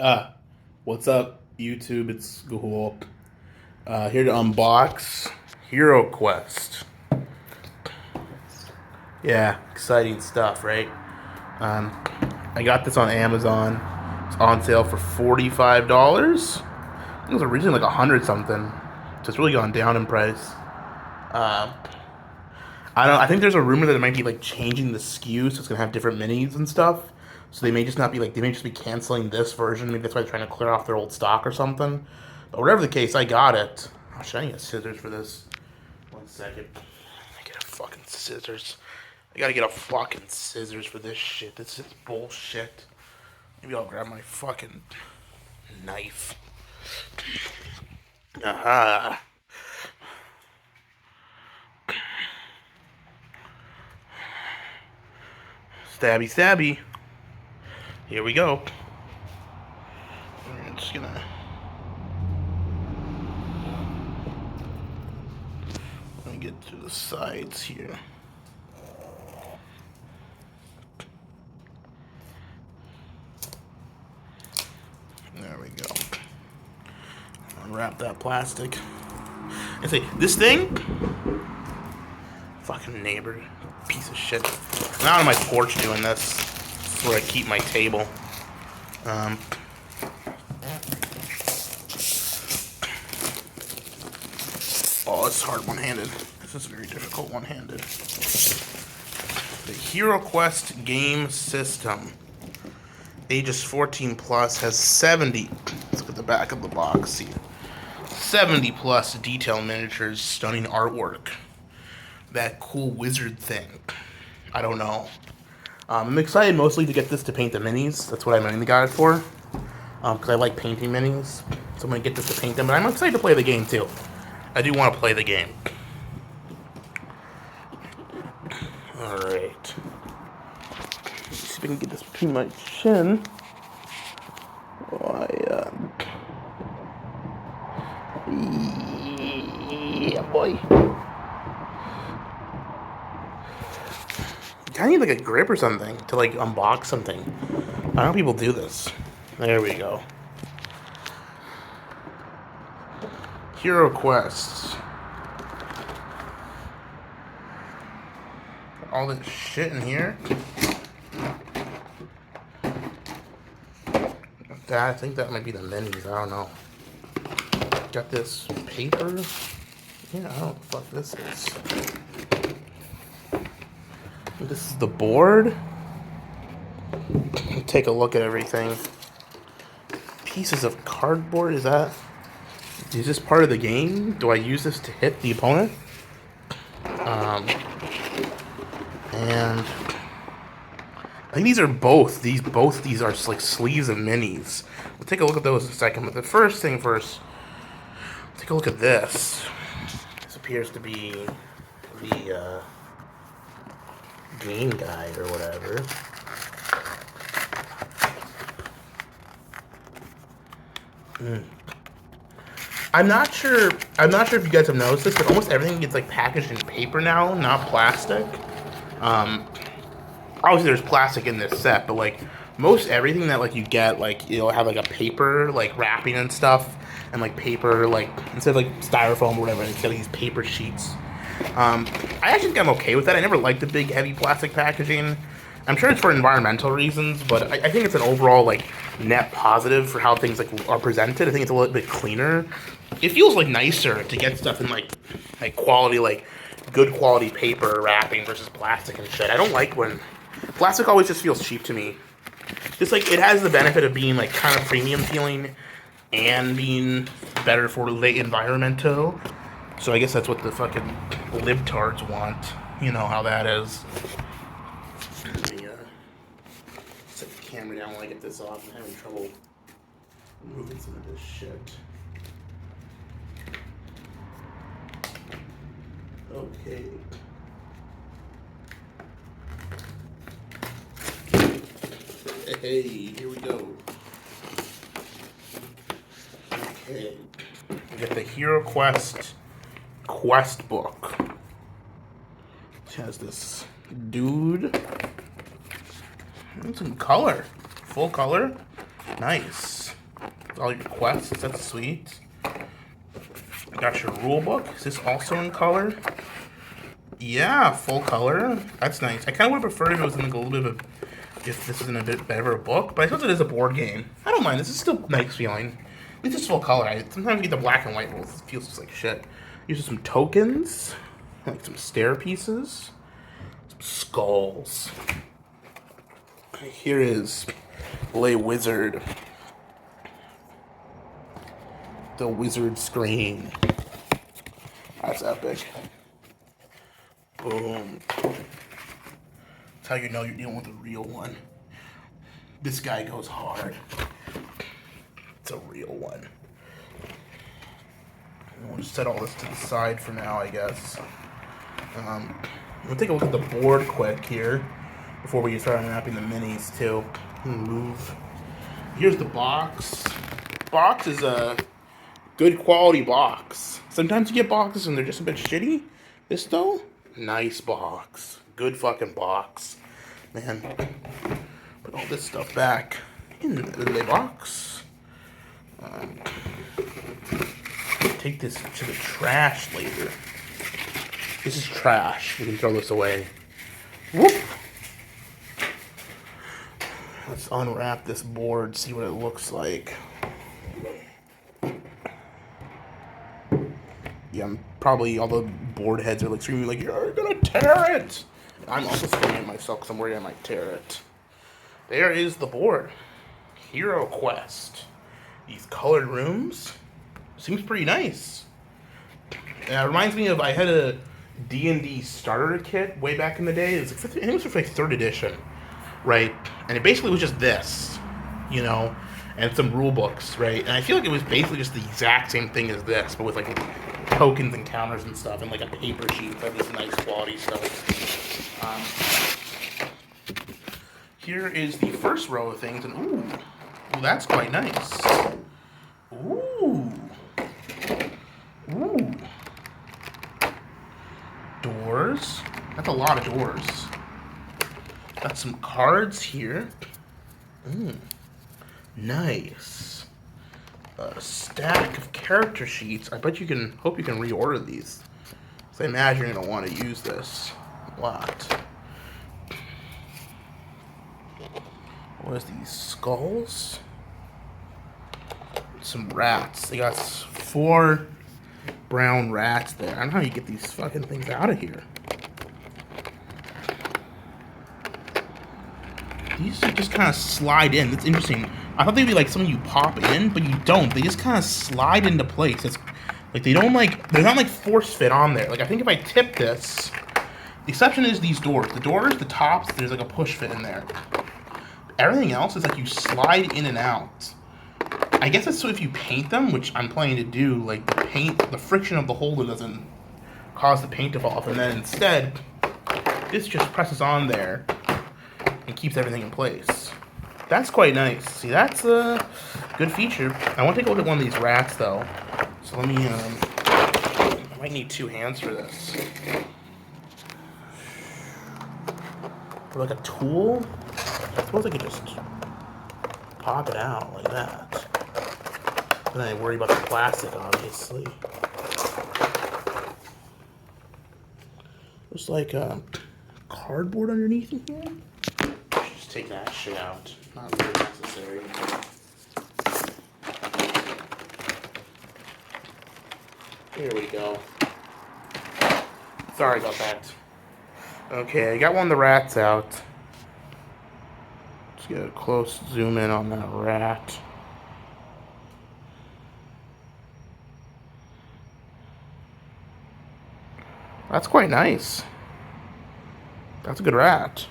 Uh, what's up, YouTube? It's Google. Here to unbox Hero Quest. Yeah, exciting stuff, right? Um, I got this on Amazon. It's on sale for $45. I think it was originally like 100 something. So it's really gone down in price. Um, I don't. I think there's a rumor that it might be like changing the SKU, so it's gonna have different minis and stuff. So they may just not be like they may just be canceling this version. Maybe that's why they're trying to clear off their old stock or something. But whatever the case, I got it. Oh, should I need scissors for this? 1 second. I get a fucking scissors. I gotta get a fucking scissors for this shit. This is bullshit. Maybe I'll grab my fucking knife. Aha. Stabby, stabby. Here we go. I'm just gonna. Let me get to the sides here. There we go. Unwrap that plastic. I say, this thing? Fucking neighbor. Piece of shit. I'm out on my porch doing this. This is where I keep my table. Oh, it's hard one-handed. This is very difficult one-handed. The Hero Quest game system. Ages 14 plus has 70. Let's look at the back of the box here. 70 plus detail miniatures, stunning artwork. That cool wizard thing. I don't know. I'm excited mostly to get this to paint the minis. That's what I mainly got it for. Because I like painting minis. So I'm going to get this to paint them. But I'm excited to play the game too. I do want to play the game. Alright. Let's see if I can get this between my chin. Yeah, boy. I need like a grip or something to like unbox something. I don't know if people do this. There we go. Hero Quests. All this shit in here. I think that might be the minis. I don't know. Got this paper. Yeah, I don't know what the fuck this is. This is the board. Take a look at everything. Pieces of cardboard. Is this part of the game? Do I use this to hit the opponent? And I think these are both. Both these are like sleeves of minis. We'll take a look at those in a second. But the first thing first, take a look at this. This appears to be the game guide or whatever. I'm not sure if you guys have noticed this, but almost everything gets like packaged in paper now, not plastic. Obviously there's plastic in this set, but like most everything that like you get, like it'll have like a paper like wrapping and stuff, and like paper like instead of like styrofoam or whatever, it's got these paper sheets. I actually think I'm okay with that. I never liked the big heavy plastic packaging. I'm sure it's for environmental reasons, but I think it's an overall like net positive for how things like are presented. I think it's a little bit cleaner. It feels like nicer to get stuff in like quality, like good quality paper wrapping versus plastic and shit. I don't like when plastic always just feels cheap to me. Just like it has the benefit of being like kind of premium feeling and being better for the environment too. So I guess that's what the fucking libtards want. You know how that is. Let me set the camera down while I get this off. I'm having trouble moving some of this shit. Okay. Hey, here we go. Okay. We get the Hero Quest book. It has this dude. And some color. Full color. Nice. All your quests, that's sweet. Got your rule book. Is this also in color? Yeah, full color. That's nice. I kind of would have preferred if it was in like a little bit of if this is in a bit better book, but I suppose it is a board game. I don't mind. This is still nice feeling. It's just full color. I sometimes get the black and white rules. It feels just like shit. Use some tokens, like some stair pieces, some skulls. Here is Lay Wizard. The wizard screen. That's epic. Boom. That's how you know you're dealing with a real one. This guy goes hard. It's a real one. We'll just set all this to the side for now, I guess. We'll take a look at the board quick here before we start unwrapping the minis too. Move. Here's the box. Box is a good quality box. Sometimes you get boxes and they're just a bit shitty. This though, nice box. Good fucking box. Man, put all this stuff back in the box. Take this to the trash later. This is trash. We can throw this away. Whoop. Let's unwrap this board, see what it looks like. Yeah, probably all the board heads are like screaming like, "You're gonna tear it!" I'm also screaming at myself because I'm worried I might tear it. There is the board. Hero Quest. These colored rooms. Seems pretty nice. It reminds me of, I had a D&D starter kit way back in the day. It was like, I think it was like 3rd edition, right? And it basically was just this, you know, and some rule books, right? And I feel like it was basically just the exact same thing as this, but with like tokens and counters and stuff, and like a paper sheet of this nice quality stuff. Here is the first row of things, and ooh, that's quite nice. Ooh. Ooh. Doors. That's a lot of doors. Got some cards here. Nice. A stack of character sheets. I bet you can, hope you can reorder these. So I imagine you're going to want to use this a lot. What is these? Skulls? Some rats. They got 4 brown rats there. I don't know how you get these fucking things out of here. These just kind of slide in. That's interesting. I thought they'd be like something you pop in, but you don't. They just kind of slide into place. It's like they don't like, they're not like force fit on there. Like I think if I tip this, the exception is these doors. The doors, the tops, there's like a push fit in there. Everything else is like you slide in and out. I guess that's so if you paint them, which I'm planning to do, like the paint, the friction of the holder doesn't cause the paint to fall off, and then instead, this just presses on there and keeps everything in place. That's quite nice. See, that's a good feature. I want to take a look at one of these rats though. So let me, I might need 2 hands for this. For like a tool, I suppose I could just pop it out like that. And then I worry about the plastic, obviously. There's like a cardboard underneath in here. I should just take that shit out. Not very necessary. Here we go. Sorry about that. Okay, I got one of the rats out. Let's get a close zoom in on that rat. That's quite nice. That's a good rat.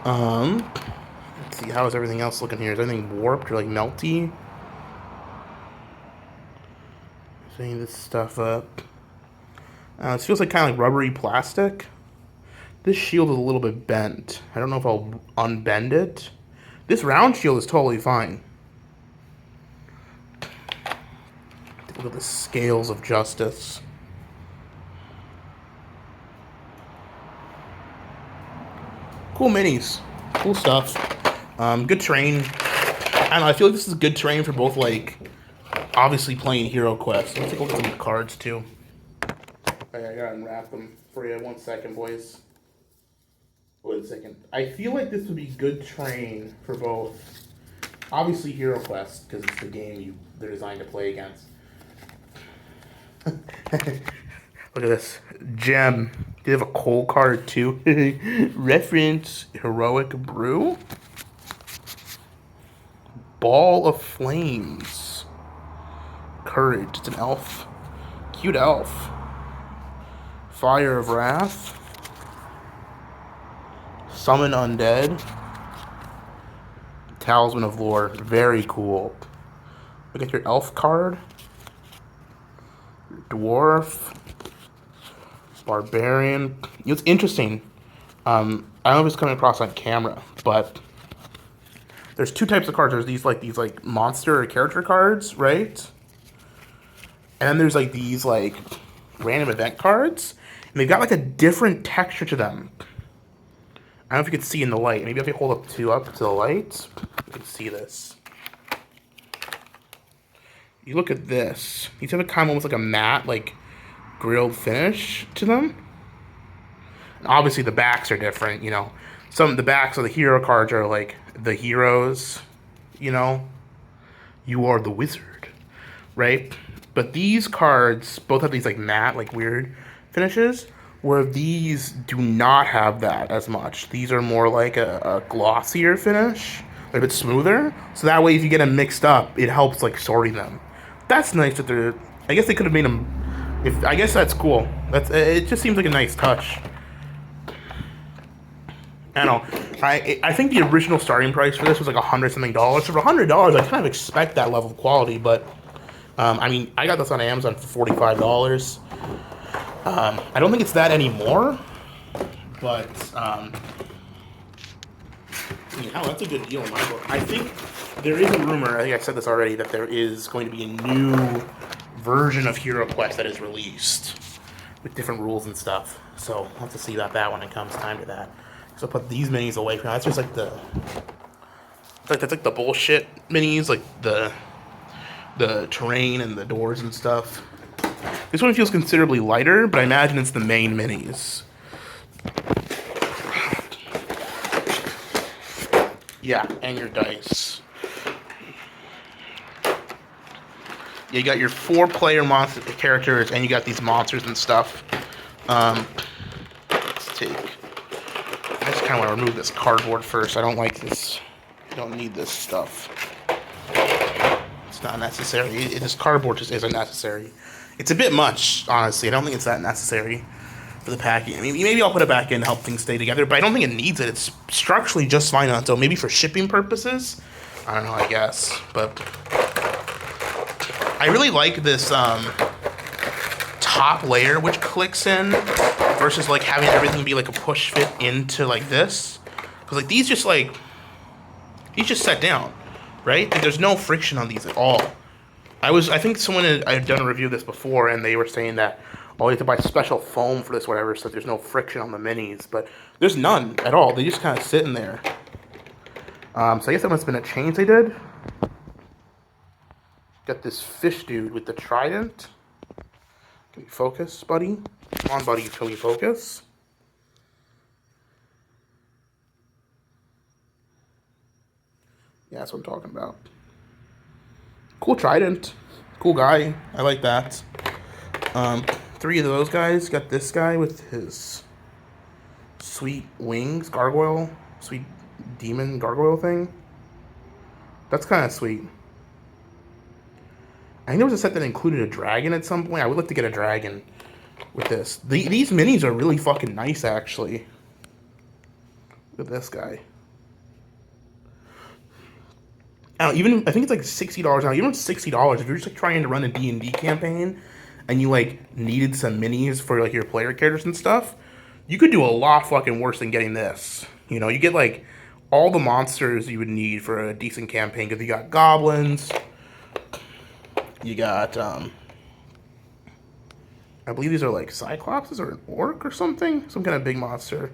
Let's see, how is everything else looking here? Is anything warped or like melty? Setting this stuff up. This feels like kind of like rubbery plastic. This shield is a little bit bent. I don't know if I'll unbend it. This round shield is totally fine. Look at the scales of justice. Cool minis. Cool stuff. Good terrain. I don't know, I feel like this is good terrain for both, like, obviously playing Hero Quest. Let's take a look at some of the cards, too. Okay, I gotta unwrap them for you. 1 second, boys. Wait a second. I feel like this would be good terrain for both, obviously, Hero Quest, because it's the game they're designed to play against. Look at this. Gem. Do you have a coal card too? Reference Heroic Brew. Ball of Flames. Courage. It's an elf. Cute elf. Fire of Wrath. Summon Undead. Talisman of Lore. Very cool. Look at your elf card. Dwarf. Barbarian. It's interesting. I don't know if it's coming across on camera, but there's two types of cards. There's these like monster or character cards, right? And then there's like these like random event cards, and they've got like a different texture to them. I don't know if you can see in the light. Maybe if you hold up to the light, you can see this. You look at this. These have a kind of almost like a matte, like grilled finish to them. And obviously the backs are different, you know. The backs of the hero cards are like the heroes, you know. You are the wizard, right? But these cards both have these like matte, like weird finishes, where these do not have that as much. These are more like a glossier finish, a bit smoother. So that way if you get them mixed up, it helps like sorting them. That's nice that they're, I guess they could have made them, I guess that's cool. It just seems like a nice touch. I don't know. I think the original starting price for this was like $100-something. So for $100, I kind of expect that level of quality. But I mean, I got this on Amazon for $45. I don't think it's that anymore. But you know, that's a good deal in my book. I think there is a rumor. I think I said this already, that there is going to be a new version of Hero Quest that is released with different rules and stuff. So we'll have to see about that when it comes time to that. So I'll put these minis away from now. That's just like that's like the bullshit minis, like the terrain and the doors and stuff. This one feels considerably lighter, but I imagine it's the main minis. Yeah, and your dice. You got your 4-player monster characters, and you got these monsters and stuff. Let's take. I just kind of want to remove this cardboard first. I don't like this. I don't need this stuff. It's not necessary. This cardboard just isn't necessary. It's a bit much, honestly. I don't think it's that necessary for the packing. I mean, maybe I'll put it back in to help things stay together, but I don't think it needs it. It's structurally just fine on its own. Maybe for shipping purposes? I don't know, I guess. But I really like this top layer, which clicks in, versus like having everything be like a push fit into like this. Because like these just set down, right? Like, there's no friction on these at all. I think someone I had done a review of this before, and they were saying that, oh, you have to buy special foam for this, whatever, so there's no friction on the minis. But there's none at all. They just kind of sit in there. So I guess that must have been a change they did. Got this fish dude with the trident. Can you focus, buddy? Come on, buddy, can we focus? Yeah, that's what I'm talking about. Cool trident. Cool guy. I like that. 3 of those guys. Got this guy with his sweet wings, gargoyle, sweet demon gargoyle thing. That's kind of sweet. I think there was a set that included a dragon at some point. I would like to get a dragon with this. These minis are really fucking nice, actually. Look at this guy. I think it's like $60 now. Even $60, if you're just like trying to run a D&D campaign and you like needed some minis for like your player characters and stuff, you could do a lot fucking worse than getting this. You know, you get like all the monsters you would need for a decent campaign, because you got goblins, you got I believe these are like cyclopses or an orc or something, some kind of big monster.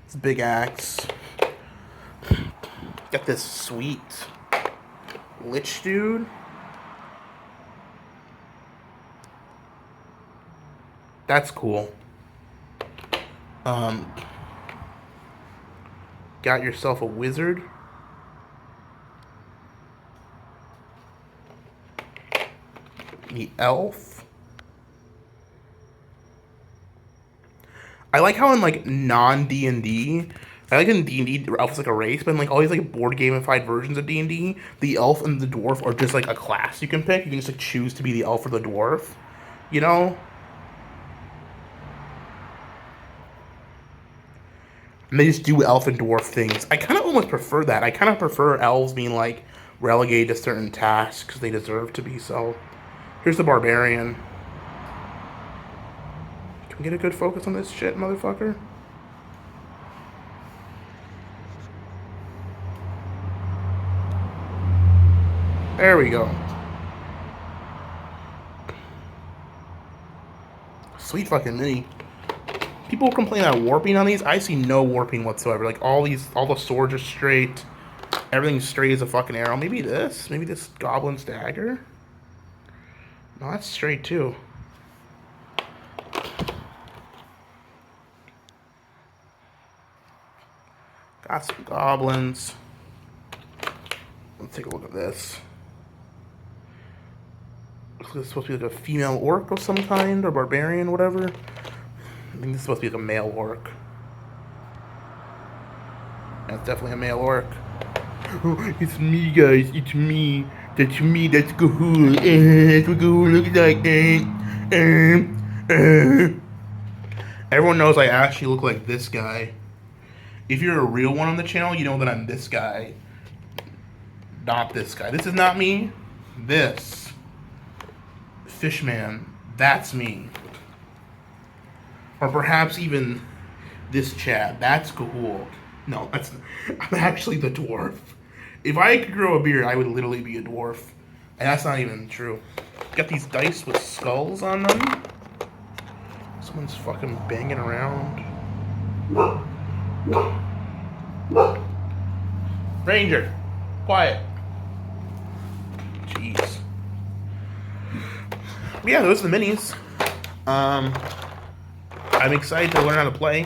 It's a big axe. Got this sweet Lich dude. That's cool. Got yourself a wizard. The elf. I like how in like non D&D, I like in D&D the elf is like a race, but in like all these like board gamified versions of D&D, the elf and the dwarf are just like a class you can pick. You can just like choose to be the elf or the dwarf, you know? And they just do elf and dwarf things. I kind of almost prefer that. I kind of prefer elves being like relegated to certain tasks because they deserve to be so. Here's the barbarian. Can we get a good focus on this shit, motherfucker? There we go. Sweet fucking mini. People complain about warping on these. I see no warping whatsoever. Like all the swords are straight. Everything's straight as a fucking arrow. Maybe this goblin's dagger. No, that's straight too. Got some goblins. Let's take a look at this. Looks like it's supposed to be like a female orc of some kind, or barbarian, whatever. I think this is supposed to be like a male orc. That's definitely a male orc. Oh, it's me, guys. It's me. That's me. That's Gahul. That's what Gahul looks like. Everyone knows I actually look like this guy. If you're a real one on the channel, you know that I'm this guy. Not this guy. This is not me. This. Fishman. That's me. Or perhaps even this Chad. That's Gahul. No, I'm actually the dwarf. If I could grow a beard, I would literally be a dwarf. And that's not even true. Got these dice with skulls on them. Someone's fucking banging around. Ranger, quiet. Jeez. But yeah, those are the minis. I'm excited to learn how to play.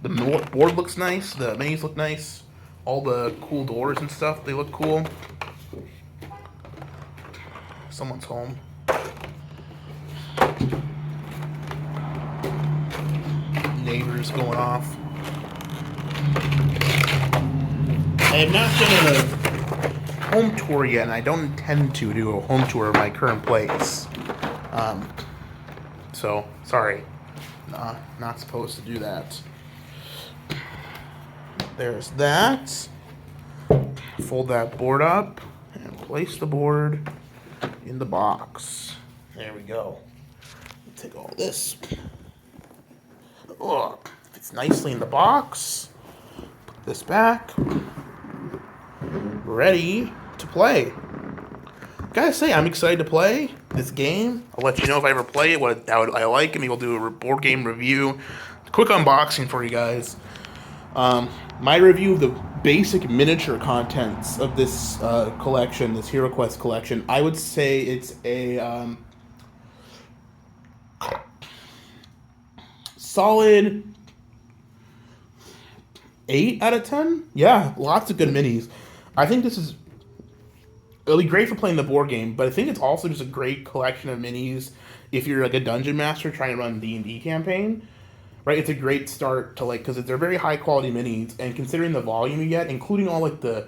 The board looks nice. The minis look nice. All the cool doors and stuff, they look cool. Someone's home. Neighbors going off. I have not done a home tour yet, and I don't intend to do a home tour of my current place. So, sorry. Not supposed to do that. There's that. Fold that board up and place the board in the box. There we go. Take all this. Oh, fits nicely in the box. Put this back. Ready to play. Gotta say, I'm excited to play this game. I'll let you know if I ever play it, what I like, and maybe we'll do a board game review. Quick unboxing for you guys. My review of the basic miniature contents of this collection, this Hero Quest collection, I would say it's a solid 8 out of 10. Yeah, lots of good minis. I think this is it'll be great for playing the board game, but I think it's also just a great collection of minis if you're like a dungeon master trying to run a D&D campaign. Right, it's a great start to because they're very high quality minis, and considering the volume you get, including all the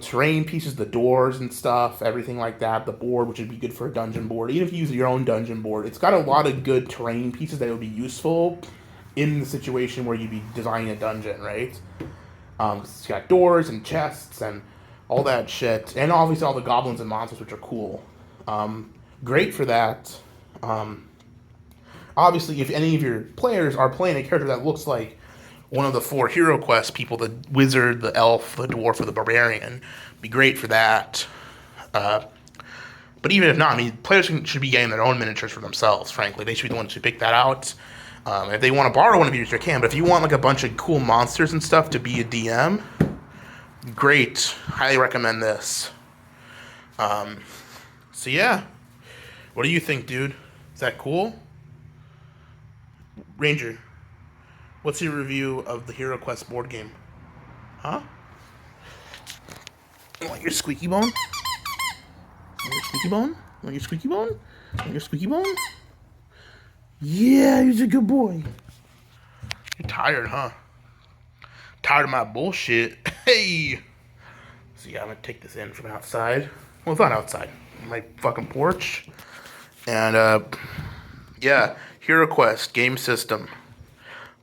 terrain pieces, the doors and stuff, everything like that, the board, which would be good for a dungeon board. Even if you use your own dungeon board, it's got a lot of good terrain pieces that would be useful in the situation where you'd be designing a dungeon, right? It's got doors and chests and all that shit, and obviously all the goblins and monsters, which are cool. Great for that. Obviously, if any of your players are playing a character that looks like one of the 4 Hero Quest people, the wizard, the elf, the dwarf, or the barbarian, be great for that. But even if not, I mean, players should be getting their own miniatures for themselves, frankly. They should be the ones who pick that out. If they want to borrow one of yours, they can. But if you want like a bunch of cool monsters and stuff to be a DM, Great. Highly recommend this. So yeah. What do you think, dude? Is that cool? Ranger, what's your review of the Hero Quest board game? Huh? You want your squeaky bone? You want your squeaky bone? You want your squeaky bone? You want your squeaky bone? Yeah, he's a good boy. You're tired, huh? Tired of my bullshit. Hey! So yeah, I'm gonna take this in from outside. Well, it's not outside. My fucking porch. And, yeah, Hero Quest game system.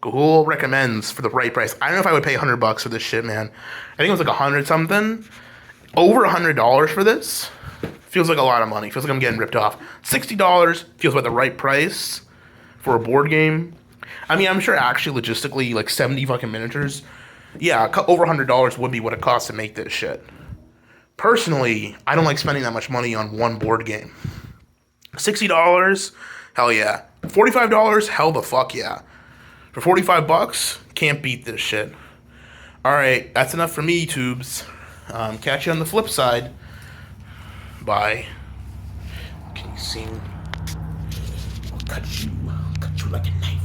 Google recommends for the right price. I don't know if I would pay $100 for this shit, man. I think it was like 100 something. Over $100 for this feels like a lot of money. Feels like I'm getting ripped off. $60 feels like the right price for a board game. I mean, I'm sure actually logistically, like 70 fucking miniatures. Yeah, over $100 would be what it costs to make this shit. Personally, I don't like spending that much money on one board game. $60, hell yeah. $45, hell the fuck yeah. For $45, can't beat this shit. Alright, that's enough for me, tubes. Catch you on the flip side. Bye. Can you see me? I'll cut you like a knife.